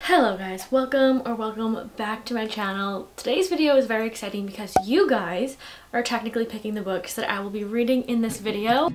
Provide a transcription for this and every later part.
Hello guys, welcome back to my channel. Today's video is very exciting because you guys are technically picking the books that I will be reading in this video.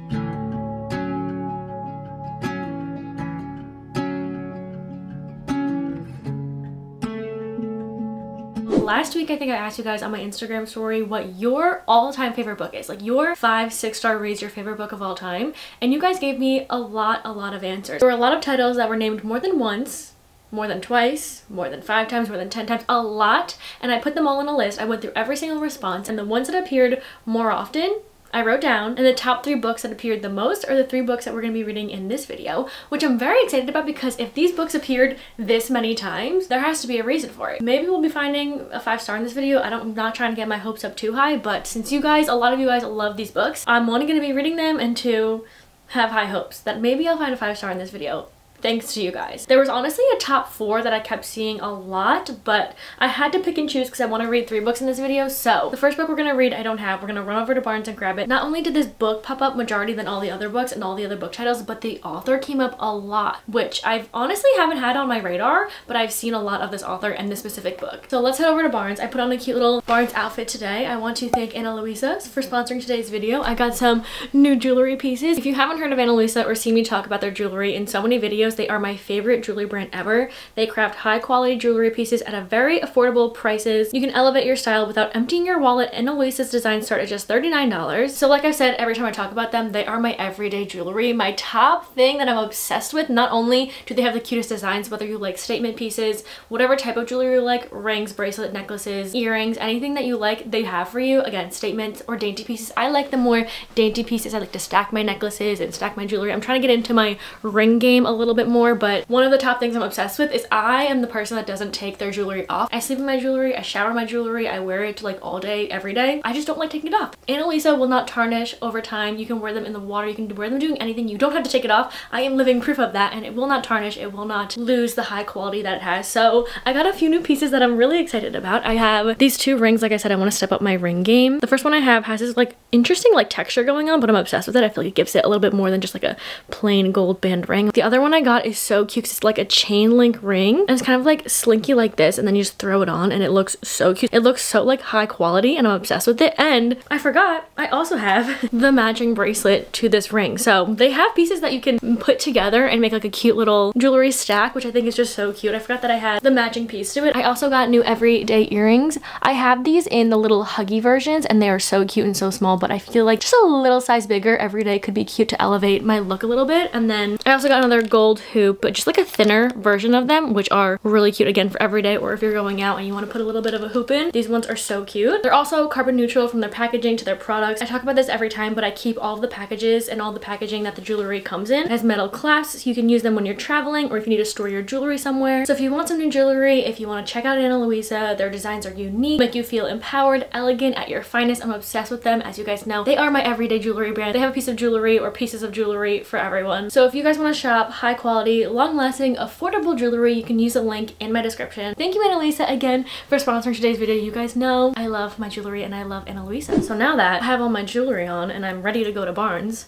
Last week I think I asked you guys on my Instagram story what your all-time favorite book is, like your 5-6-star reads your favorite book of all time, and you guys gave me a lot of answers. There were a lot of titles that were named more than once, more than twice, more than 5 times, more than 10 times, a lot, and I put them all in a list. I went through every single response, and the ones that appeared more often I wrote down, and the top 3 books that appeared the most are the 3 books that we're going to be reading in this video, which I'm very excited about because if these books appeared this many times, there has to be a reason for it. Maybe we'll be finding a 5-star in this video. I'm not trying to get my hopes up too high, but since you guys, a lot of you guys love these books, I'm 1, going to be reading them, and 2, have high hopes that maybe I'll find a 5-star in this video. Thanks to you guys. There was honestly a top 4 that I kept seeing a lot, but I had to pick and choose because I want to read 3 books in this video. So the first book we're going to read I don't have. We're going to run over to Barnes and grab it. Not only did this book pop up majority than all the other books and all the other book titles, but the author came up a lot, which I've honestly haven't had on my radar, but I've seen a lot of this author and this specific book. So let's head over to Barnes. I put on a cute little Barnes outfit today. I want to thank Ana Luisa for sponsoring today's video. I got some new jewelry pieces. If you haven't heard of Ana Luisa or seen me talk about their jewelry in so many videos, they are my favorite jewelry brand ever. They craft high quality jewelry pieces at a very affordable prices. You can elevate your style without emptying your wallet, and Ana Luisa's designs start at just $39. So like I said, every time I talk about them, they are my everyday jewelry. My top thing that I'm obsessed with. Not only do they have the cutest designs, whether you like statement pieces, whatever type of jewelry you like, rings, bracelet, necklaces, earrings, anything that you like, they have for you. Again, statements or dainty pieces. I like the more dainty pieces. I like to stack my necklaces and stack my jewelry. I'm trying to get into my ring game a little bit more, but one of the top things I'm obsessed with is I am the person that doesn't take their jewelry off. I sleep in my jewelry, I shower in my jewelry, I wear it like all day, every day. I just don't like taking it off. Ana Luisa will not tarnish over time. You can wear them in the water, you can wear them doing anything. You don't have to take it off. I am living proof of that, and it will not tarnish. It will not lose the high quality that it has. So I got a few new pieces that I'm really excited about. I have these 2 rings. Like I said, I want to step up my ring game. The first one I have has this like interesting like texture going on, but I'm obsessed with it. I feel like it gives it a little bit more than just like a plain gold band ring. The other one I got is so cute. It's like a chain link ring, and it's kind of like slinky like this, and then you just throw it on and it looks so cute. It looks so like high quality, and I'm obsessed with it. And I forgot, I also have the matching bracelet to this ring. So they have pieces that you can put together and make like a cute little jewelry stack, which I think is just so cute. I forgot that I had the matching piece to it. I also got new everyday earrings. I have these in the little huggy versions, and they are so cute and so small, but I feel like just a little size bigger every day could be cute to elevate my look a little bit. And then I also got another gold hoop, but just like a thinner version of them, which are really cute again for everyday, or if you're going out and you want to put a little bit of a hoop in. These ones are so cute. They're also carbon neutral from their packaging to their products. I talk about this every time, but I keep all of the packages and all the packaging that the jewelry comes in. It has metal clasps. You can use them when you're traveling or if you need to store your jewelry somewhere. So if you want some new jewelry, if you want to check out Ana Luisa, their designs are unique, make you feel empowered, elegant, at your finest. I'm obsessed with them. As you guys know, they are my everyday jewelry brand. They have a piece of jewelry or pieces of jewelry for everyone. So if you guys want to shop high quality, long lasting, affordable jewelry, you can use the link in my description. Thank you, Ana Luisa, again for sponsoring today's video. You guys know I love my jewelry and I love Ana Luisa. So now that I have all my jewelry on and I'm ready to go to Barnes,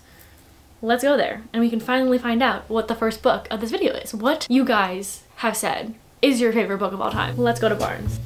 let's go there and we can finally find out what the first book of this video is. What you guys have said is your favorite book of all time. Let's go to Barnes.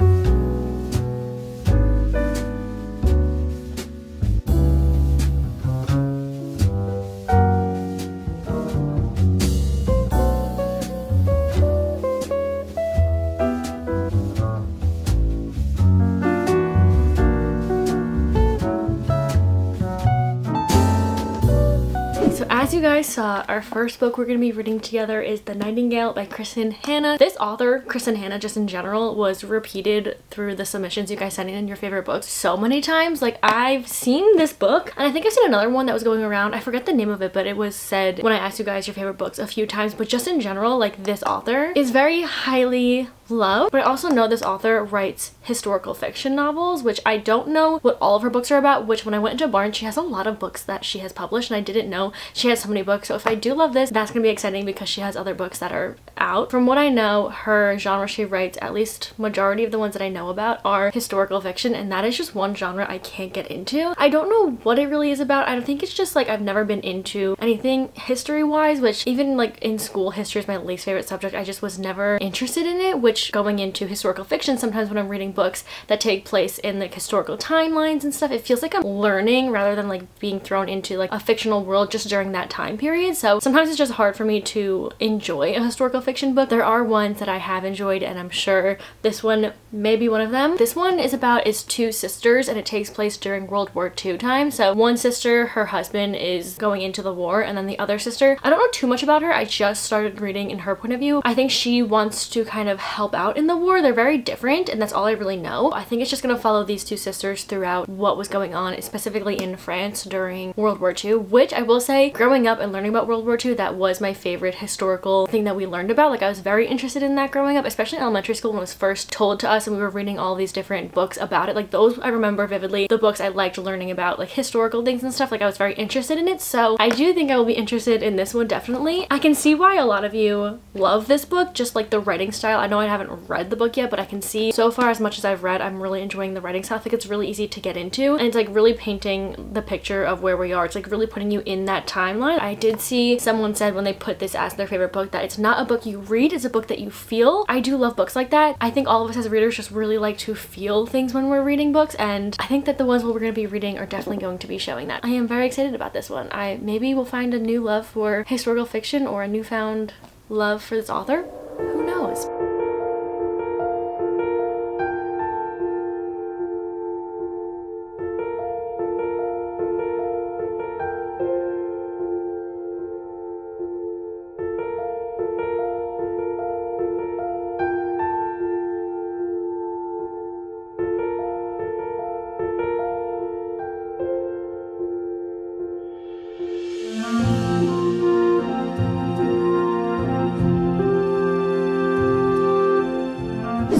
As you guys saw, our first book we're going to be reading together is The Nightingale by Kristin Hannah. This author, Kristin Hannah, just in general, was repeated through the submissions you guys sent in your favorite books so many times. Like, I've seen this book, and I think I've seen another one that was going around. I forget the name of it, but it was said when I asked you guys your favorite books a few times. But just in general, like, this author is very highly love. But I also know this author writes historical fiction novels, which I don't know what all of her books are about, which when I went into Barnes, she has a lot of books that she has published and I didn't know she has so many books. So if I do love this, that's gonna be exciting because she has other books that are out. From what I know, her genre she writes, at least majority of the ones that I know about, are historical fiction, and that is just one genre I can't get into. I don't know what it really is about. I don't think it's just like I've never been into anything history wise, which even like in school, history is my least favorite subject. I just was never interested in it, which going into historical fiction, sometimes when I'm reading books that take place in like historical timelines and stuff, it feels like I'm learning rather than like being thrown into like a fictional world just during that time period. So sometimes it's just hard for me to enjoy a historical fiction book. There are ones that I have enjoyed, and I'm sure this one may be one of them. This one is about its two sisters, and it takes place during World War II time. So one sister, her husband is going into the war, and then the other sister, I don't know too much about her. I just started reading in her point of view. I think she wants to kind of help out in the war. They're very different, and that's all I really know. I think it's just gonna follow these two sisters throughout what was going on, specifically in France during World War II, which I will say, growing up and learning about World War II, that was my favorite historical thing that we learned about. Like I was very interested in that growing up, especially in elementary school when it was first told to us and we were reading all these different books about it. Like those I remember vividly, the books I liked learning about, like historical things and stuff. Like I was very interested in it, so I do think I will be interested in this one definitely. I can see why a lot of you love this book, just like the writing style. I know I haven't read the book yet, but I can see so far, as much as I've read, I'm really enjoying the writing style. I think it's really easy to get into, and it's like really painting the picture of where we are. It's like really putting you in that timeline. I did see someone said when they put this as their favorite book that it's not a book you read, it's a book that you feel. I do love books like that. I think all of us as readers just really like to feel things when we're reading books, and I think that the ones we're going to be reading are definitely going to be showing that. I am very excited about this one. I maybe will find a new love for historical fiction or a newfound love for this author. Who knows?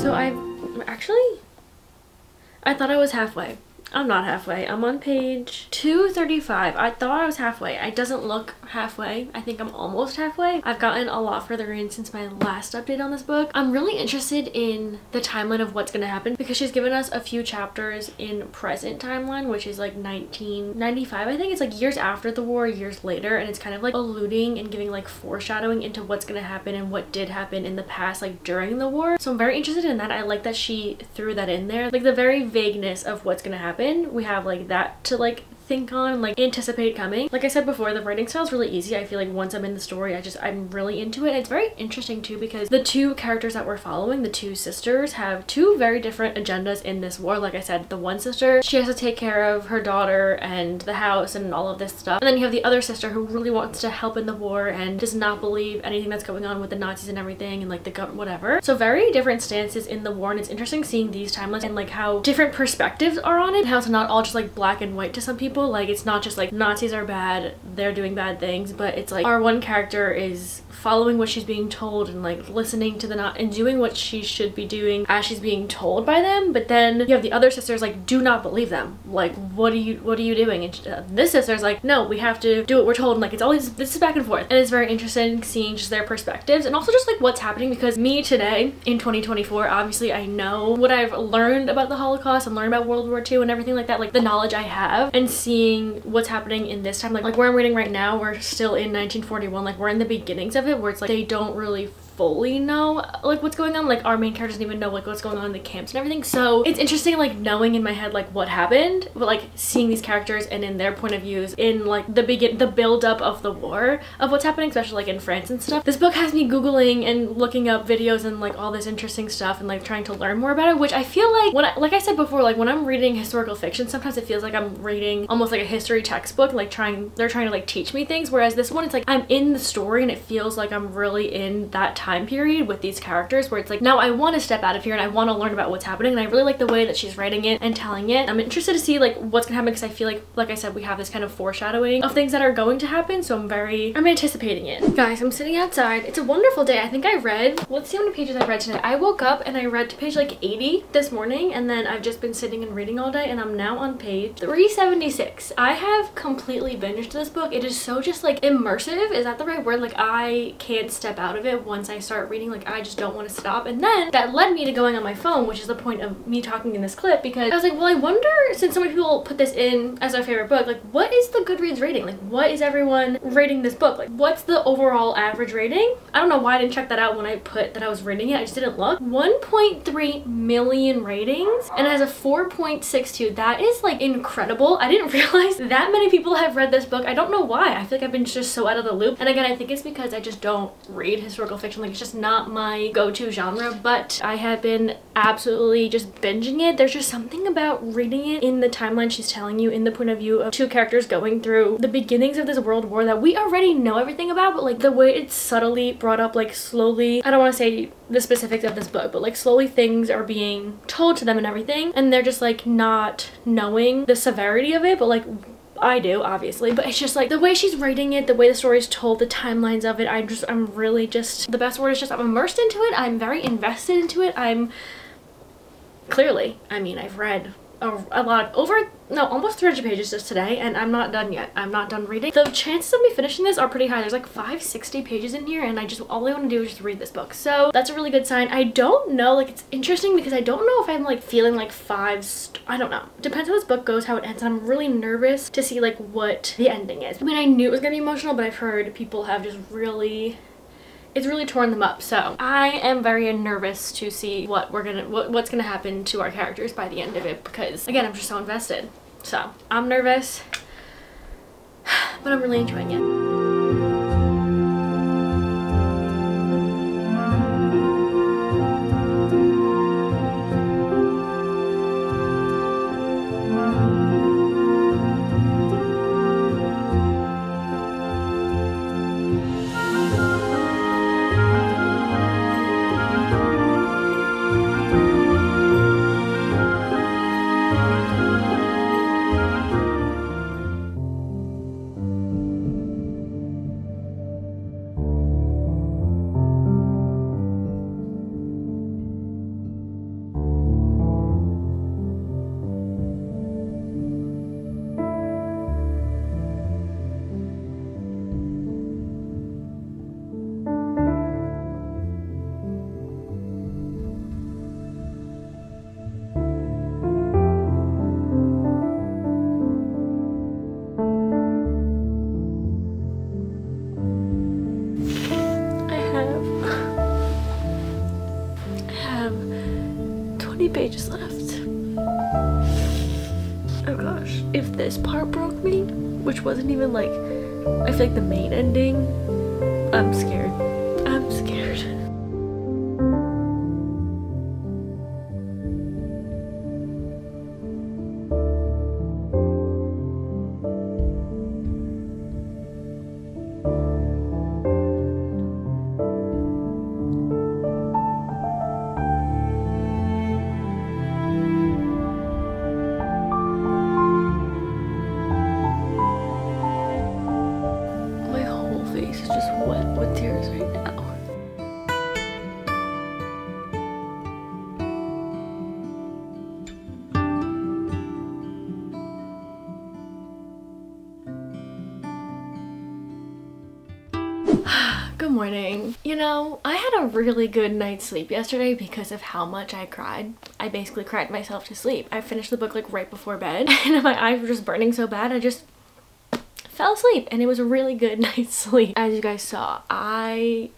So I thought I was halfway. I'm not halfway. I'm on page 235. I thought I was halfway. It doesn't look halfway. I think I'm almost halfway. I've gotten a lot further in since my last update on this book. I'm really interested in the timeline of what's going to happen because she's given us a few chapters in present timeline, which is like 1995. I think it's like years after the war, years later, and it's kind of like alluding and giving like foreshadowing into what's going to happen and what did happen in the past, like during the war. So I'm very interested in that. I like that she threw that in there, like the very vagueness of what's going to happen. We have like that to like think on, like anticipate coming. Like I said before, the writing style is really easy. I feel like once I'm in the story, I'm really into it. And it's very interesting too because the two characters that we're following, the two sisters, have two very different agendas in this war. Like I said, the one sister, she has to take care of her daughter and the house and all of this stuff. And then you have the other sister who really wants to help in the war and does not believe anything that's going on with the Nazis and everything and like the government, whatever. So very different stances in the war, and it's interesting seeing these timelines and like how different perspectives are on it, how it's not all just like black and white to some people. Like it's not just like Nazis are bad, they're doing bad things, but it's like our one character is following what she's being told and like listening to the and doing what she should be doing as she's being told by them. But then you have the other sisters like do not believe them, like what are you doing? And this sister's like, no, we have to do what we're told. And like it's always, this is back and forth, and it's very interesting seeing just their perspectives and also just like what's happening. Because me today in 2024, obviously I know what I've learned about the Holocaust and learned about World War II and everything like that, like the knowledge I have, and seeing what's happening in this time, like where I'm reading right now, we're still in 1941, like we're in the beginnings of it, where it's like they don't really fully know like what's going on. Like our main character doesn't even know like what's going on in the camps and everything. So it's interesting like knowing in my head like what happened, but like seeing these characters and in their point of views in like the build up of the war, of what's happening, especially like in France and stuff. This book has me googling and looking up videos and like all this interesting stuff and like trying to learn more about it, which I feel like like I said before, like when I'm reading historical fiction, sometimes it feels like I'm reading almost like a history textbook, like they're trying to like teach me things, whereas this one, it's like I'm in the story and it feels like I'm really in that time time period with these characters where it's like, now I want to step out of here and I want to learn about what's happening, and I really like the way that she's writing it and telling it. I'm interested to see like what's gonna happen, because I feel like I said, we have this kind of foreshadowing of things that are going to happen, so I'm anticipating it. Guys, I'm sitting outside. It's a wonderful day. I think I read, let's see how many pages I read today. I woke up and I read to page like 80 this morning, and then I've just been sitting and reading all day, and I'm now on page 376. I have completely binged this book. It is so just like immersive, is that the right word? Like I can't step out of it once I start reading. Like I just don't want to stop. And then that led me to going on my phone, which is the point of me talking in this clip, because I was like, well, I wonder, since so many people put this in as their favorite book, like what is the Goodreads rating? Like what is everyone rating this book? Like what's the overall average rating? I don't know why I didn't check that out when I put that I was reading it. I just didn't look. 1.3 million ratings, and it has a 4.62. That is like incredible. I didn't realize that many people have read this book. I don't know why. I feel like I've been just so out of the loop. And again, I think it's because I just don't read historical fiction. Like it's just not my go-to genre, but I have been absolutely just binging it. There's just something about reading it in the timeline she's telling you, in the point of view of two characters going through the beginnings of this world war that we already know everything about, but like the way it's subtly brought up, like slowly, I don't want to say the specifics of this book, but like slowly things are being told to them and everything, and they're just like not knowing the severity of it, but like I do, obviously, but it's just like the way she's writing it, the way the story is told, the timelines of it, I'm really just, the best word is just, I'm immersed into it. I'm very invested into it. I'm clearly, I mean, I've read a lot, almost 300 pages just today, and I'm not done yet. I'm not done reading. The chances of me finishing this are pretty high. There's like 560 pages in here, and all I want to do is just read this book. So that's a really good sign. I don't know, like it's interesting because I don't know if I'm like feeling like I don't know. Depends how this book goes, how it ends. I'm really nervous to see like what the ending is. I mean, I knew it was gonna be emotional, but I've heard people have just really, it's really torn them up. So I am very nervous to see what's gonna happen to our characters by the end of it, because again, I'm just so invested. So I'm nervous, but I'm really enjoying it. Pages left. Oh gosh, if this part broke me, which wasn't even like, I feel like the main ending, I'm scared. I'm scared. Good morning. You know, I had a really good night's sleep yesterday because of how much I cried. I basically cried myself to sleep. I finished the book like right before bed, and my eyes were just burning so bad I just fell asleep, and it was a really good night's sleep. As you guys saw, I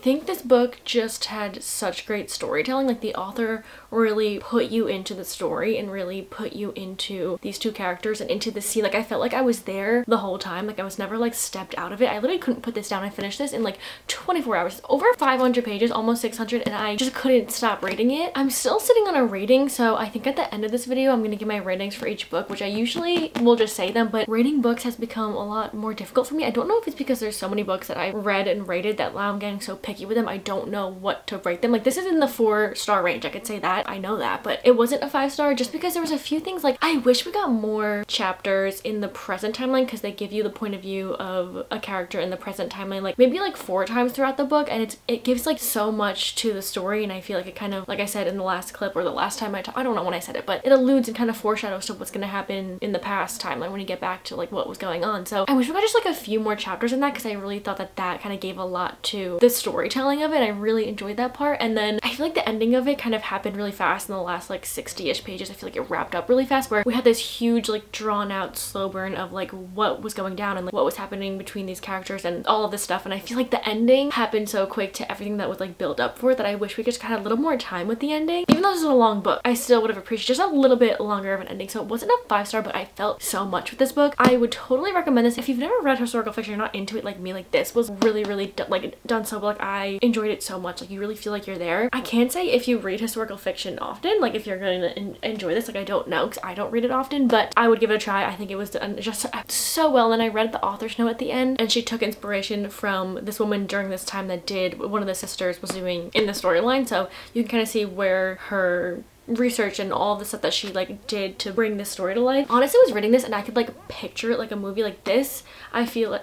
think this book just had such great storytelling. Like the author really put you into the story and really put you into these two characters and into the scene. Like I felt like I was there the whole time. Like I was never like stepped out of it. I literally couldn't put this down. I finished this in like 24 hours, over 500 pages, almost 600, and I just couldn't stop reading it. I'm still sitting on a rating, so I think at the end of this video I'm gonna give my ratings for each book, which I usually will just say them, but rating books has become a lot more difficult for me. I don't know if it's because there's so many books that I read been rated that now I'm getting so picky with them. I don't know what to rate them. Like, this is in the 4-star range, I could say that, I know that, but it wasn't a 5-star just because there was a few things, like, I wish we got more chapters in the present timeline, because they give you the point of view of a character in the present timeline like maybe like 4 times throughout the book, and it gives like so much to the story, and I feel like it kind of, like I said in the last clip or the last time I don't know when I said it, but it alludes and kind of foreshadows to what's going to happen in the past timeline when you get back to like what was going on. So I wish we got just like a few more chapters in that, because I really thought that that kind of gave a lot to the storytelling of it. I really enjoyed that part. And then I feel like the ending of it kind of happened really fast in the last like 60-ish pages. I feel like it wrapped up really fast, where we had this huge like drawn out slow burn of like what was going down and like what was happening between these characters and all of this stuff. And I feel like the ending happened so quick to everything that was like built up for it, that I wish we just had a little more time with the ending. Even though this is a long book, I still would have appreciated just a little bit longer of an ending. So it wasn't a 5-star, but I felt so much with this book. I would totally recommend this if you've never read historical fiction, you're not into it like me. Like, this was really like done so well. Like, I enjoyed it so much. Like, you really feel like you're there. I can't say if you read historical fiction often, like if you're going to enjoy this. Like, I don't know, because I don't read it often, but I would give it a try. I think it was done just so well. And I read the author's note at the end, and she took inspiration from this woman during this time that did one of the sisters was doing in the storyline. So you can kind of see where her research and all the stuff that she like did to bring this story to life. Honestly, I was reading this and I could like picture it like a movie. Like, this, I feel like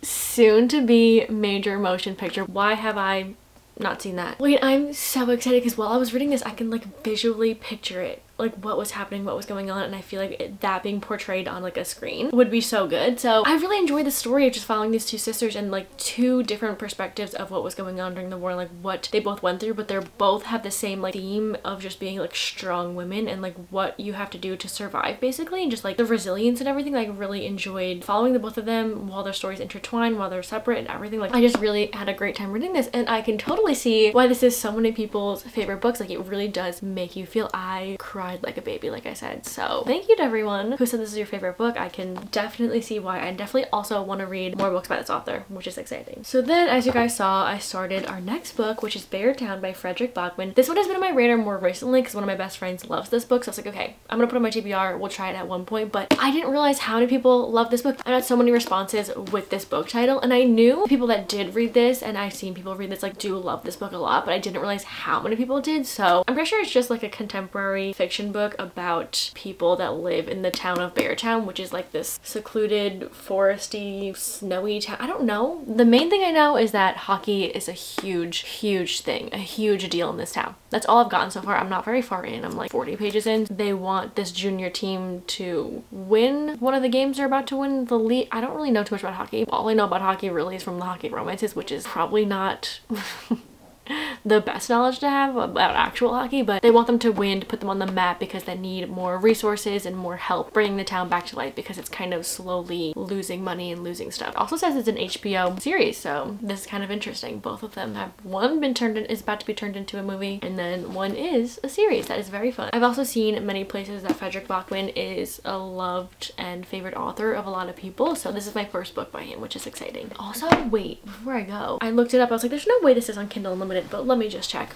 soon to be major motion picture. Why have I not seen that? Wait, I'm so excited, because while I was reading this, I can like visually picture it, like what was happening, what was going on, and I feel like that being portrayed on like a screen would be so good. So I really enjoyed the story of just following these two sisters and like 2 different perspectives of what was going on during the war, and like what they both went through, but they're both have the same like theme of just being like strong women and like what you have to do to survive basically, and just like the resilience and everything. Like, really enjoyed following the both of them while their stories intertwine, while they're separate and everything. Like, I just really had a great time reading this, and I can totally see why this is so many people's favorite books. Like, it really does make you feel. I cried like a baby, like I said. So thank you to everyone who said this is your favorite book. I can definitely see why. I definitely also want to read more books by this author, which is exciting. So then, as you guys saw, I started our next book, which is Beartown by Fredrik Backman. This one has been on my radar more recently because one of my best friends loves this book, so I was like, okay, I'm gonna put it on my TBR, we'll try it at one point. But I didn't realize how many people love this book. I got so many responses with this book title, and I knew people that did read this, and I've seen people read this, like, do love this book a lot, but I didn't realize how many people did. So I'm pretty sure it's just like a contemporary fiction book about people that live in the town of Beartown, which is like this secluded, foresty, snowy town. I don't know. The main thing I know is that hockey is a huge thing, a huge deal in this town. That's all I've gotten so far. I'm not very far in. I'm like 40 pages in. They want this junior team to win one of the games they're about to win, the league. I don't really know too much about hockey. All I know about hockey really is from the Hockey Romances, which is probably not the best knowledge to have about actual hockey, but they want them to win, to put them on the map, because they need more resources and more help bringing the town back to life, because it's kind of slowly losing money and losing stuff. It also says it's an HBO series, so this is kind of interesting. Both of them have, one been turned in, is about to be turned into a movie, and then one is a series that is very fun. I've also seen many places that Fredrik Backman is a loved and favorite author of a lot of people, so this is my first book by him, which is exciting. Also, wait, before I go, I looked it up. I was like, there's no way this is on Kindle Unlimited, but let me just check.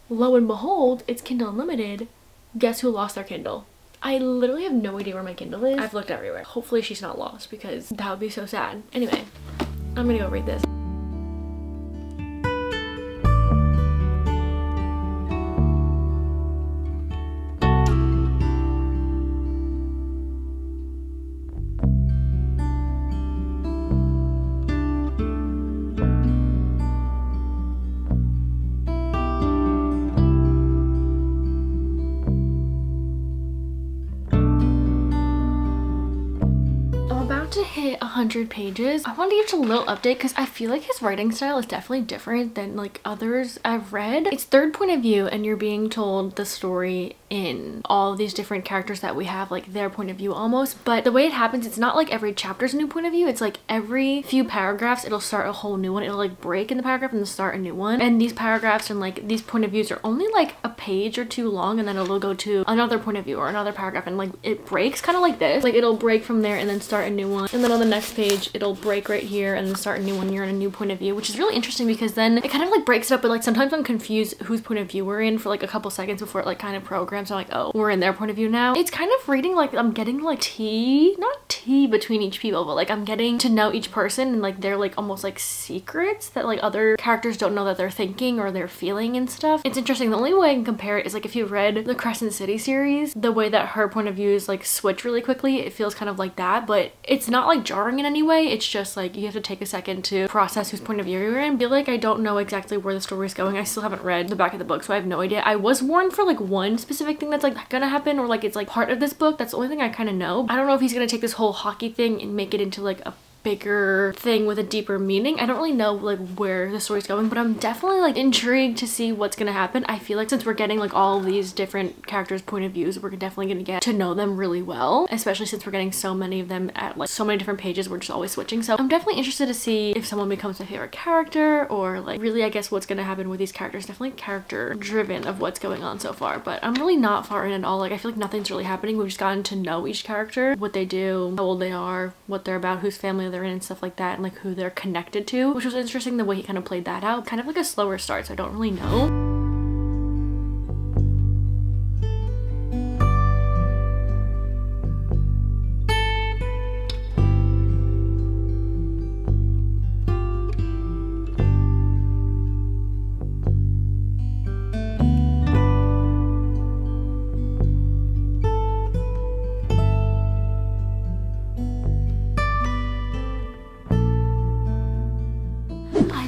Lo and behold, it's Kindle Unlimited. Guess who lost their Kindle? I literally have no idea where my Kindle is. I've looked everywhere. Hopefully she's not lost, because that would be so sad. Anyway, I'm gonna go read this. To hit 100 pages. I wanted to give you a little update because I feel like his writing style is definitely different than like others I've read. It's third point of view, and you're being told the story in all of these different characters that we have, like their point of view almost. But the way it happens, it's not like every chapter's a new point of view. It's like every few paragraphs it'll start a whole new one. It'll like break in the paragraph and then start a new one. And these paragraphs and like these point of views are only like a page or two long, and then it'll go to another point of view or another paragraph, and like it breaks kind of like this. Like it'll break from there and then start a new one. And then on the next page, it'll break right here and then start a new one. You're in a new point of view, which is really interesting because then it kind of like breaks it up. But like sometimes I'm confused whose point of view we're in for like a couple seconds before it like kind of programs turns out like, oh, we're in their point of view now. It's kind of reading like I'm getting like not tea between each people, but like I'm getting to know each person and like they're like almost like secrets that like other characters don't know that they're thinking or they're feeling and stuff. It's interesting. The only way I can compare it is like if you read the Crescent City series, the way that her point of views like switch really quickly, it feels kind of like that, but it's not like jarring in any way. It's just like you have to take a second to process whose point of view you're in. I feel like I don't know exactly where the story is going. I still haven't read the back of the book, so I have no idea. I was warned for like one specific thing that's like gonna happen, or like it's like part of this book. That's the only thing I kind of know. I don't know if he's gonna take this whole hockey thing and make it into like a bigger thing with a deeper meaning. I don't really know like where the story's going, but I'm definitely like intrigued to see what's gonna happen. I feel like since we're getting like all of these different characters' point of views, we're definitely gonna get to know them really well, especially since we're getting so many of them at like so many different pages. We're just always switching, so I'm definitely interested to see if someone becomes my favorite character, or like really I guess what's gonna happen with these characters. Definitely character driven of what's going on so far, but I'm really not far in at all. Like I feel like nothing's really happening. We've just gotten to know each character, what they do, how old they are, what they're about, whose family they're in and stuff like that, and like who they're connected to, which was interesting the way he kind of played that out. Kind of like a slower start, so I don't really know.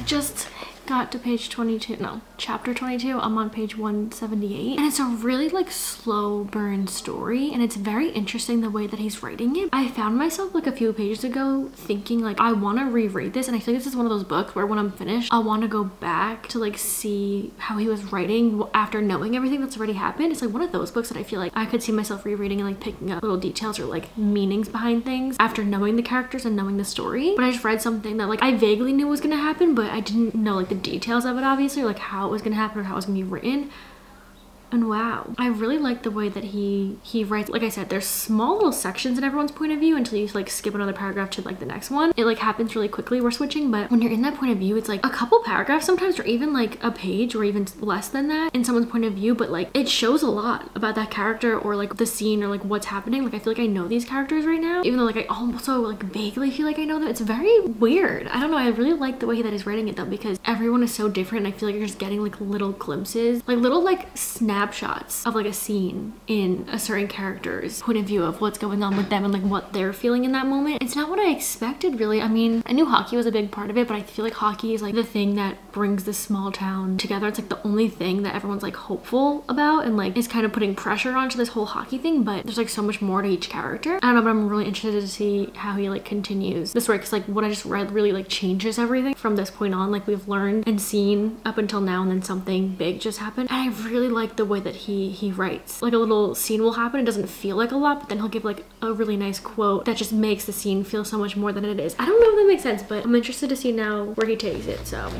Just got to page 22, no, chapter 22. I'm on page 178, and it's a really like slow burn story, and it's very interesting the way that he's writing it. I found myself like a few pages ago thinking like I want to reread this, and I feel like this is one of those books where when I'm finished I'll want to go back to like see how he was writing after knowing everything that's already happened. It's like one of those books that I feel like I could see myself rereading and like picking up little details or like meanings behind things after knowing the characters and knowing the story. But I just read something that like I vaguely knew was gonna happen, but I didn't know like the details of it, obviously, or like how it was gonna happen or how it was gonna be written. And wow, I really like the way that he writes. Like I said, there's small little sections in everyone's point of view until you like skip another paragraph to like the next one. It like happens really quickly. We're switching, but when you're in that point of view, it's like a couple paragraphs sometimes, or even like a page or even less than that in someone's point of view, but like it shows a lot about that character or like the scene or like what's happening. Like I feel like I know these characters right now, even though like I also like vaguely feel like I know them. It's very weird. I don't know, I really like the way that he's writing it though, because everyone is so different, and I feel like you're just getting like little glimpses, like little like snapshots of like a scene in a certain character's point of view of what's going on with them and like what they're feeling in that moment. It's not what I expected, really. I mean, I knew hockey was a big part of it, but I feel like hockey is like the thing that brings this small town together. It's like the only thing that everyone's like hopeful about and like is kind of putting pressure onto this whole hockey thing, but there's like so much more to each character. I don't know, but I'm really interested to see how he like continues the story, because like what I just read really like changes everything from this point on. Like we've learned and seen up until now, and then something big just happened, and I really like the way that he writes. Like a little scene will happen, it doesn't feel like a lot, but then he'll give like a really nice quote that just makes the scene feel so much more than it is. I don't know if that makes sense, but I'm interested to see now where he takes it, so.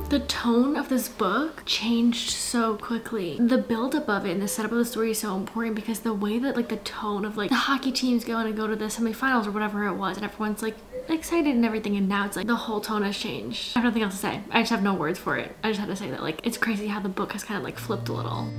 The tone of this book changed so quickly. The buildup of it and the setup of the story is so important, because the way that like the tone of like the hockey team's going to go to the semifinals or whatever it was, and everyone's like excited and everything, and now it's like the whole tone has changed. I have nothing else to say. I just have no words for it. I just had to say that like it's crazy how the book has kind of like flipped a little.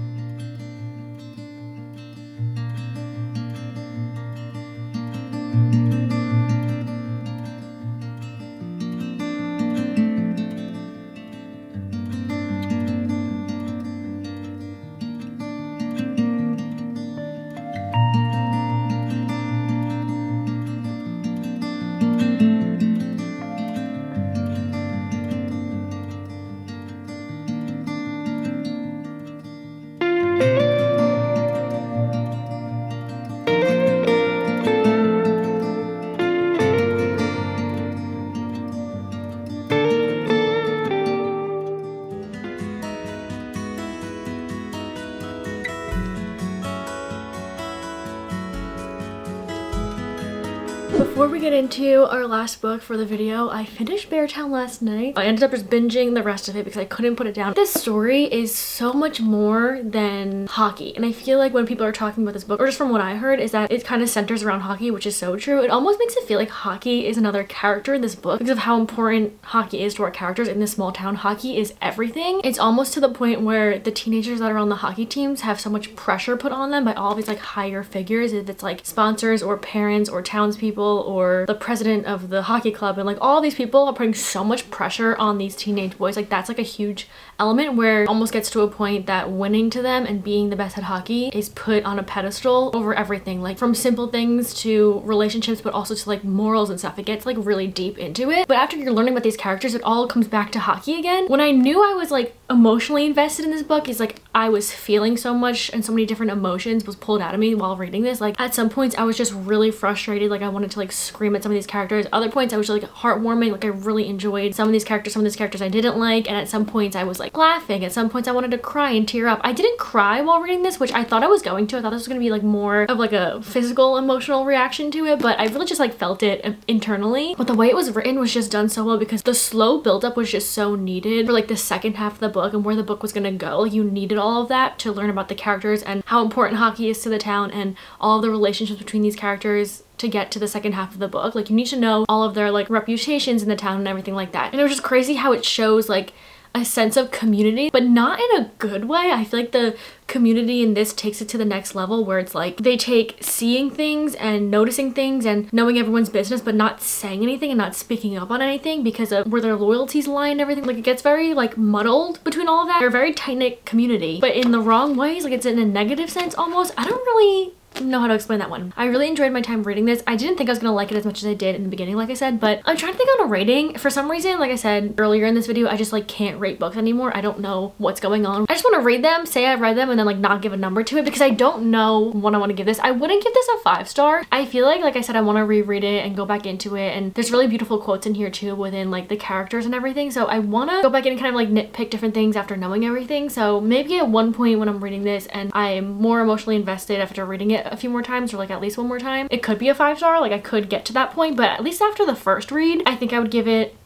Before we get into our last book for the video, I finished Beartown last night. I ended up just binging the rest of it because I couldn't put it down. This story is so much more than hockey, and I feel like when people are talking about this book, or just from what I heard, is that it kind of centers around hockey, which is so true. It almost makes it feel like hockey is another character in this book because of how important hockey is to our characters in this small town. Hockey is everything. It's almost to the point where the teenagers that are on the hockey teams have so much pressure put on them by all these like higher figures, if it's like sponsors or parents or townspeople or the president of the hockey club, and like all these people are putting so much pressure on these teenage boys. Like that's like a huge element where it almost gets to a point that winning to them and being the best at hockey is put on a pedestal over everything, like from simple things to relationships, but also to like morals and stuff. It gets like really deep into it. But after you're learning about these characters, it all comes back to hockey again. When I knew I was like emotionally invested in this book, is like I was feeling so much and so many different emotions was pulled out of me while reading this. Like at some points I was just really frustrated, like I wanted to like scream at some of these characters. Other points I was like heartwarming, like I really enjoyed some of these characters I didn't like, and at some points I was like laughing. At some points I wanted to cry and tear up. I didn't cry while reading this, which I thought I was going to. I thought this was going to be like more of like a physical emotional reaction to it, but I really just like felt it internally. But the way it was written was just done so well because the slow buildup was just so needed for like the second half of the book and where the book was going to go. Like you needed all of that to learn about the characters and how important hockey is to the town and all of the relationships between these characters to get to the second half of the book. Like you need to know all of their like reputations in the town and everything like that. And it was just crazy how it shows like a sense of community, but not in a good way. I feel like the community in this takes it to the next level where it's like they take seeing things and noticing things and knowing everyone's business but not saying anything and not speaking up on anything because of where their loyalties lie and everything. Like it gets very like muddled between all of that. They're a very tight-knit community, but in the wrong ways. Like it's in a negative sense almost. I don't really know how to explain that one. I really enjoyed my time reading this. I didn't think I was gonna like it as much as I did in the beginning, like I said, but I'm trying to think on a rating. For some reason, like I said earlier in this video, I just like can't rate books anymore. I don't know what's going on. I just want to read them, say I've read them, and then like not give a number to it because I don't know what I want to give this. I wouldn't give this a 5-star. I feel like I said, I want to reread it and go back into it, and there's really beautiful quotes in here too within like the characters and everything, so I want to go back in and kind of like nitpick different things after knowing everything. So maybe at one point when I'm reading this and I'm more emotionally invested after reading it a few more times, or like at least one more time, it could be a 5-star. Like I could get to that point, but at least after the first read I think I would give it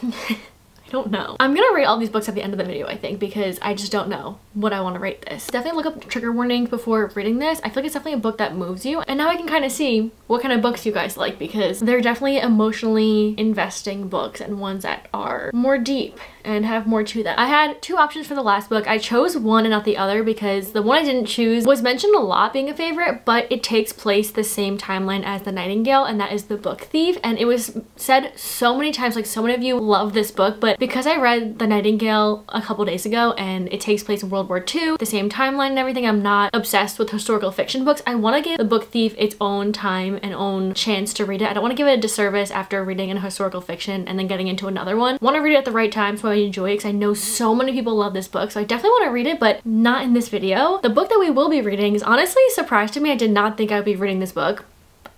I don't know. I'm gonna rate all these books at the end of the video, I think, because I just don't know what I want to rate this. Definitely look up trigger warnings before reading this. I feel like it's definitely a book that moves you, and now I can kind of see what kind of books you guys like because they're definitely emotionally investing books and ones that are more deep and have more to them. I had 2 options for the last book. I chose one and not the other because the one I didn't choose was mentioned a lot being a favorite, but it takes place the same timeline as The Nightingale, and that is The Book Thief. And it was said so many times, like so many of you love this book, but because I read The Nightingale a couple days ago and it takes place in World War II, the same timeline and everything, I'm not obsessed with historical fiction books. I want to give The Book Thief its own time and own chance to read it. I don't want to give it a disservice after reading a historical fiction and then getting into another one. I want to read it at the right time so I enjoy it because I know so many people love this book, so I definitely want to read it, but not in this video. The book that we will be reading is honestly a surprise to me. I did not think I would be reading this book,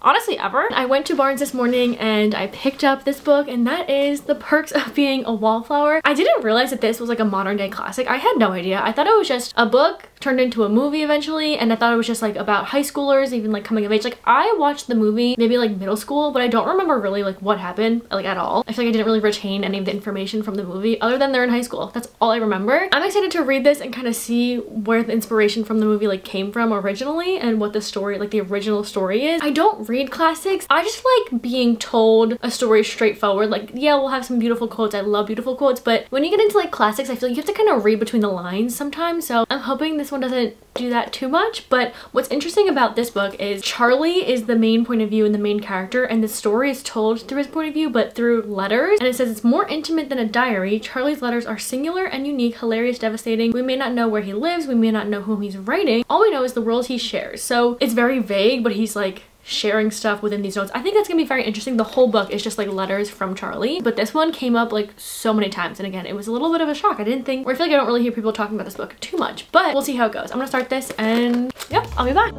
honestly, ever. I went to Barnes this morning and I picked up this book, and that is The Perks of Being a Wallflower. I didn't realize that this was like a modern day classic. I had no idea. I thought it was just a book turned into a movie eventually, and I thought it was just like about high schoolers, even like coming of age. Like I watched the movie maybe like middle school, but I don't remember really like what happened like at all. I feel like I didn't really retain any of the information from the movie other than they're in high school. That's all I remember. I'm excited to read this and kind of see where the inspiration from the movie like came from originally and what the story, like the original story is. I don't read classics. I just like being told a story straightforward. Like, yeah, we'll have some beautiful quotes. I love beautiful quotes, but when you get into like classics, I feel like you have to kind of read between the lines sometimes. So I'm hoping this one doesn't do that too much. But what's interesting about this book is Charlie is the main point of view and the main character, and the story is told through his point of view but through letters. And it says it's more intimate than a diary. Charlie's letters are singular and unique, hilarious, devastating. We may not know where he lives, we may not know whom he's writing. All we know is the world he shares. So it's very vague, but he's like sharing stuff within these notes. I think that's gonna be very interesting. The whole book is just like letters from Charlie, but this one came up like so many times, and again, it was a little bit of a shock. I didn't think, or I feel like I don't really hear people talking about this book too much, but we'll see how it goes. I'm gonna start this and yep, I'll be back.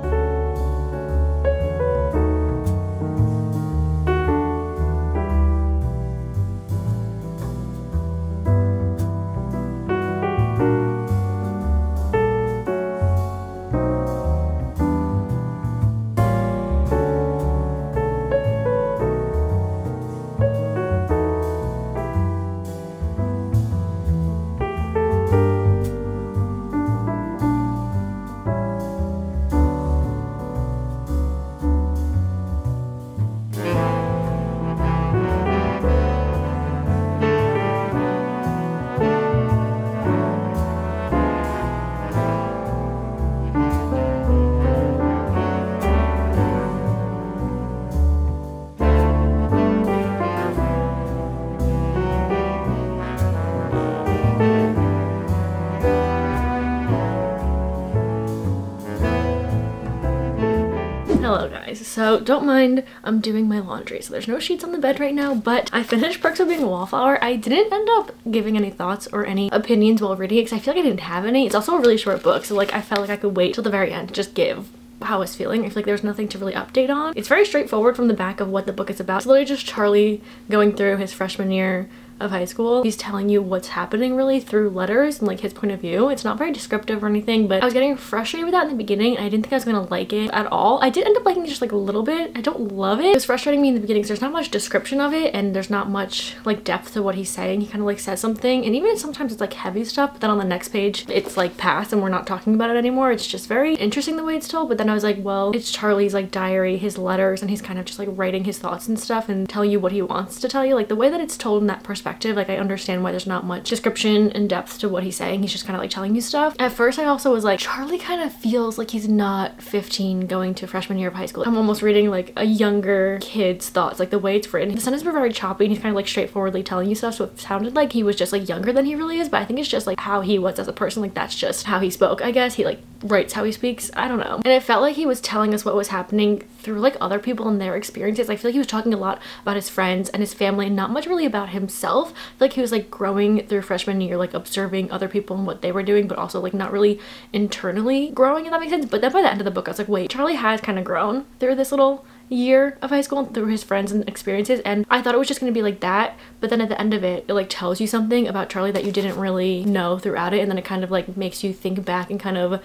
guys, so don't mind, I'm doing my laundry, so there's no sheets on the bed right now, but I finished Perks of Being a Wallflower. I didn't end up giving any thoughts or any opinions while reading it because I feel like I didn't have any. It's also a really short book, so like I felt like I could wait till the very end to just give how I was feeling. I feel like there's nothing to really update on. It's very straightforward from the back of what the book is about. It's literally just Charlie going through his freshman year of high school. He's telling you what's happening really through letters and like his point of view. It's not very descriptive or anything, but I was getting frustrated with that in the beginning and I didn't think I was gonna like it at all. I did end up liking it just like a little bit. I don't love it. It was frustrating me in the beginning because there's not much description of it and there's not much like depth to what he's saying. He kind of like says something and even sometimes it's like heavy stuff, but then on the next page it's like past and we're not talking about it anymore. It's just very interesting the way it's told, but then I was like, well, it's Charlie's like diary, his letters, and he's kind of just like writing his thoughts and stuff and telling you what he wants to tell you. Like the way that it's told in that perspective, like I understand why there's not much description and depth to what he's saying. He's just kind of like telling you stuff. At first I also was like, Charlie kind of feels like he's not 15 going to freshman year of high school. I'm almost reading like a younger kid's thoughts, like the way it's written. The sentences were very choppy and he's kind of like straightforwardly telling you stuff, so it sounded like he was just like younger than he really is, but I think it's just like how he was as a person. Like that's just how he spoke, I guess. He like writes how he speaks. I don't know. And it felt like he was telling us what was happening through like other people and their experiences. I feel like he was talking a lot about his friends and his family and not much really about himself. I feel like he was like growing through freshman year, like observing other people and what they were doing, but also like not really internally growing, if that makes sense. But then by the end of the book I was like, wait, Charlie has kind of grown through this little year of high school and through his friends and experiences, and I thought it was just going to be like that, but then at the end of it, it like tells you something about Charlie that you didn't really know throughout it, and then it kind of like makes you think back and kind of,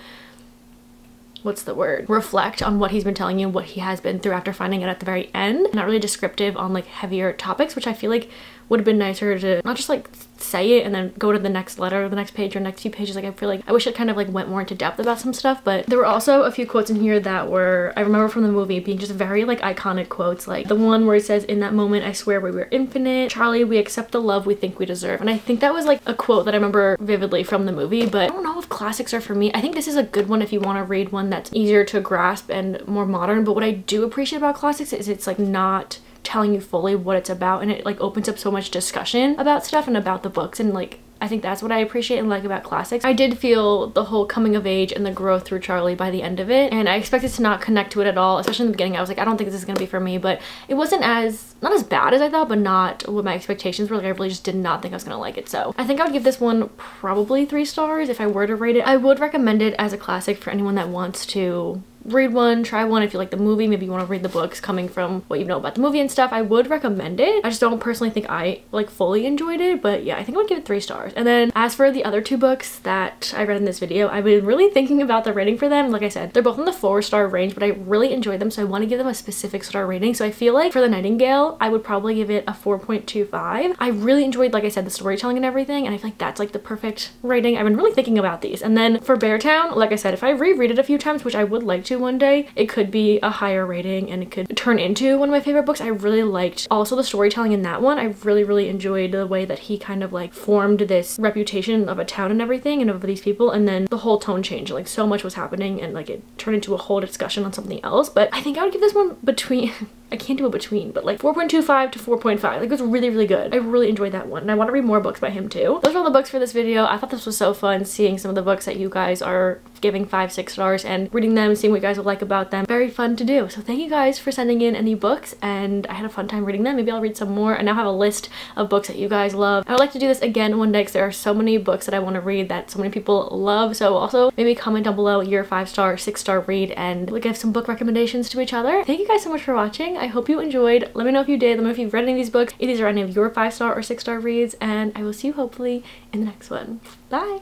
what's the word, reflect on what he's been telling you, what he has been through after finding it at the very end. Not really descriptive on like heavier topics, which I feel like would have been nicer to not just like say it and then go to the next letter or the next page or next few pages. Like I feel like I wish it kind of like went more into depth about some stuff, but there were also a few quotes in here that were, I remember from the movie being just very like iconic quotes, like the one where it says, "In that moment I swear we were infinite, Charlie, we accept the love we think we deserve." And I think that was like a quote that I remember vividly from the movie, but I don't know if classics are for me. I think this is a good one if you want to read one that's easier to grasp and more modern, but what I do appreciate about classics is it's like not telling you fully what it's about, and it like opens up so much discussion about stuff and about the books, and like I think that's what I appreciate and like about classics. I did feel the whole coming of age and the growth through Charlie by the end of it, and I expected to not connect to it at all, especially in the beginning. I was like, I don't think this is gonna be for me, but it wasn't not as bad as I thought, but not what my expectations were. Like I really just did not think I was gonna like it. So I think I would give this one probably 3 stars if I were to rate it. I would recommend it as a classic for anyone that wants to read one, try one. If you like the movie, maybe you want to read the books coming from what you know about the movie and stuff, I would recommend it. I just don't personally think I like fully enjoyed it, but yeah, I think I would give it 3 stars. And then as for the other 2 books that I read in this video, I've been really thinking about the rating for them. Like I said, they're both in the 4-star range, but I really enjoyed them, so I want to give them a specific star rating. So I feel like for The Nightingale, I would probably give it a 4.25. I really enjoyed, like I said, the storytelling and everything, and I feel like that's like the perfect rating. I've been really thinking about these. And then for Beartown, like I said, if I reread it a few times, which I would like to one day, it could be a higher rating and it could turn into one of my favorite books. I really liked also the storytelling in that one. I really enjoyed the way that he kind of like formed this reputation of a town and everything and of these people, and then the whole tone changed. Like so much was happening and like it turned into a whole discussion on something else. But I think I would give this one between I can't do a between, but like 4.25 to 4.5. Like it was really good. I really enjoyed that one, and I want to read more books by him too. Those are all the books for this video. I thought this was so fun, seeing some of the books that you guys are giving 5-6 stars and reading them, seeing what you guys would like about them. Very fun to do. So thank you guys for sending in any books, and I had a fun time reading them. Maybe I'll read some more. I now have a list of books that you guys love. I would like to do this again one day because there are so many books that I want to read that so many people love. So also maybe comment down below your 5-star, 6-star read, and we'll give some book recommendations to each other. Thank you guys so much for watching. I hope you enjoyed. Let me know if you did. Let me know if you've read any of these books, if these are any of your 5-star or 6-star reads, and I will see you hopefully in the next one. Bye!